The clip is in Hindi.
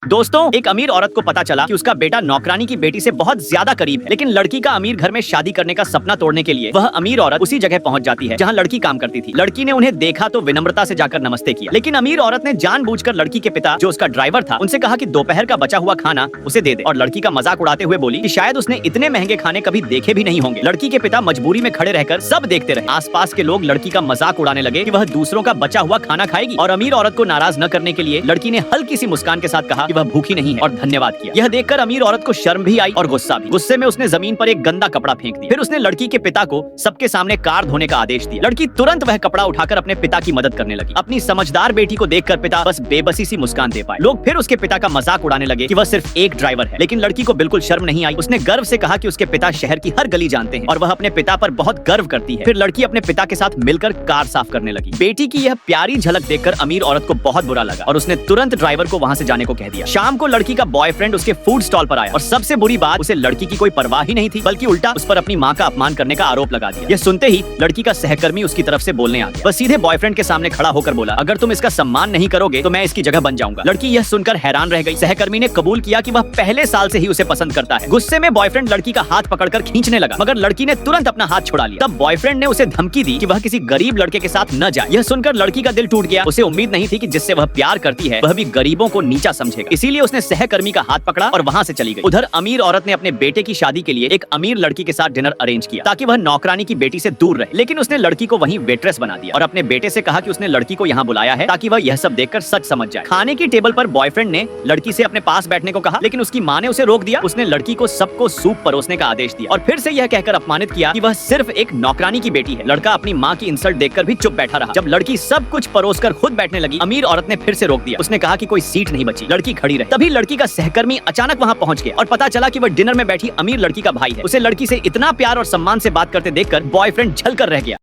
दोस्तों, एक अमीर औरत को पता चला कि उसका बेटा नौकरानी की बेटी से बहुत ज्यादा करीब है, लेकिन लड़की का अमीर घर में शादी करने का सपना तोड़ने के लिए वह अमीर औरत उसी जगह पहुंच जाती है जहां लड़की काम करती थी। लड़की ने उन्हें देखा तो विनम्रता से जाकर नमस्ते किया, लेकिन अमीर औरत ने जानबूझकर लड़की के पिता, जो उसका ड्राइवर था, उनसे कहा कि दोपहर का बचा हुआ खाना उसे दे दे, और लड़की का मजाक उड़ाते हुए बोली कि शायद उसने इतने महंगे खाने कभी देखे भी नहीं होंगे। लड़की के पिता मजबूरी में खड़े रहकर सब देखते रहे। आसपास के लोग लड़की का मजाक उड़ाने लगे कि वह दूसरों का बचा हुआ खाना खाएगी, और अमीर औरत को नाराज न करने के लिए लड़की ने हल्की सी मुस्कान के साथ कहा कि वह भूखी नहीं है, और धन्यवाद किया। यह देखकर अमीर औरत को शर्म भी आई और गुस्सा भी। गुस्से में उसने जमीन पर एक गंदा कपड़ा फेंक दिया। फिर उसने लड़की के पिता को सबके सामने कार धोने का आदेश दिया। लड़की तुरंत वह कपड़ा उठाकर अपने पिता की मदद करने लगी। अपनी समझदार बेटी को देखकर पिता बस बेबसी सी मुस्कान दे पाए। लोग फिर उसके पिता का मजाक उड़ाने लगे कि वह सिर्फ एक ड्राइवर है, लेकिन लड़की को बिल्कुल शर्म नहीं आई। उसने गर्व से कहा कि उसके पिता शहर की हर गली जानते हैं और वह अपने पिता पर बहुत गर्व करती है। फिर लड़की अपने पिता के साथ मिलकर कार साफ करने लगी। बेटी की यह प्यारी झलक देखकर अमीर औरत को बहुत बुरा लगा और उसने तुरंत ड्राइवर को वहां से जाने को कह दिया। शाम को लड़की का बॉयफ्रेंड उसके फूड स्टॉल पर आया और सबसे बुरी बात, उसे लड़की की कोई परवाह ही नहीं थी, बल्कि उल्टा उस पर अपनी माँ का अपमान करने का आरोप लगा दिया। यह सुनते ही लड़की का सहकर्मी उसकी तरफ से बोलने आ गया। वह सीधे बॉयफ्रेंड के सामने खड़ा होकर बोला, अगर तुम इसका सम्मान नहीं करोगे तो मैं इसकी जगह बन जाऊंगा। लड़की यह सुनकर हैरान रह गई। सहकर्मी ने कबूल किया कि वह पहले साल से ही उसे पसंद करता है। गुस्से में बॉयफ्रेंड लड़की का हाथ पकड़कर खींचने लगा, मगर लड़की ने तुरंत अपना हाथ छुड़ा लिया। तब बॉयफ्रेंड ने उसे धमकी दी कि वह किसी गरीब लड़के के साथ न जाए। यह सुनकर लड़की का दिल टूट गया। उसे उम्मीद नहीं थी कि जिससे वह प्यार करती है वह भी गरीबों को नीचा समझेगा। इसीलिए उसने सहकर्मी का हाथ पकड़ा और वहां से चली गई। उधर अमीर औरत ने अपने बेटे की शादी के लिए एक अमीर लड़की के साथ डिनर अरेंज किया ताकि वह नौकरानी की बेटी से दूर रहे, लेकिन उसने लड़की को वहीं वेट्रेस बना दिया और अपने बेटे से कहा कि उसने लड़की को यहाँ बुलाया है ताकि वह यह सब देखकर सच समझ जाए। खाने की टेबल पर बॉयफ्रेंड ने लड़की से अपने पास बैठने को कहा, लेकिन उसकी माँ ने उसे रोक दिया। उसने लड़की को सबको सूप परोसने का आदेश दिया और फिर से यह कहकर अपमानित किया कि वह सिर्फ एक नौकरानी की बेटी है। लड़का अपनी माँ की इंसल्ट देखकर भी चुप बैठा रहा। जब लड़की सब कुछ परोसकर खुद बैठने लगी, अमीर औरत ने फिर से रोक दिया। उसने कहा कि कोई सीट नहीं बची, लड़की खड़ी रहे। तभी लड़की का सहकर्मी अचानक वहां पहुंच गया और पता चला कि वह डिनर में बैठी अमीर लड़की का भाई है। उसे लड़की से इतना प्यार और सम्मान से बात करते देखकर बॉयफ्रेंड झलकर रह गया।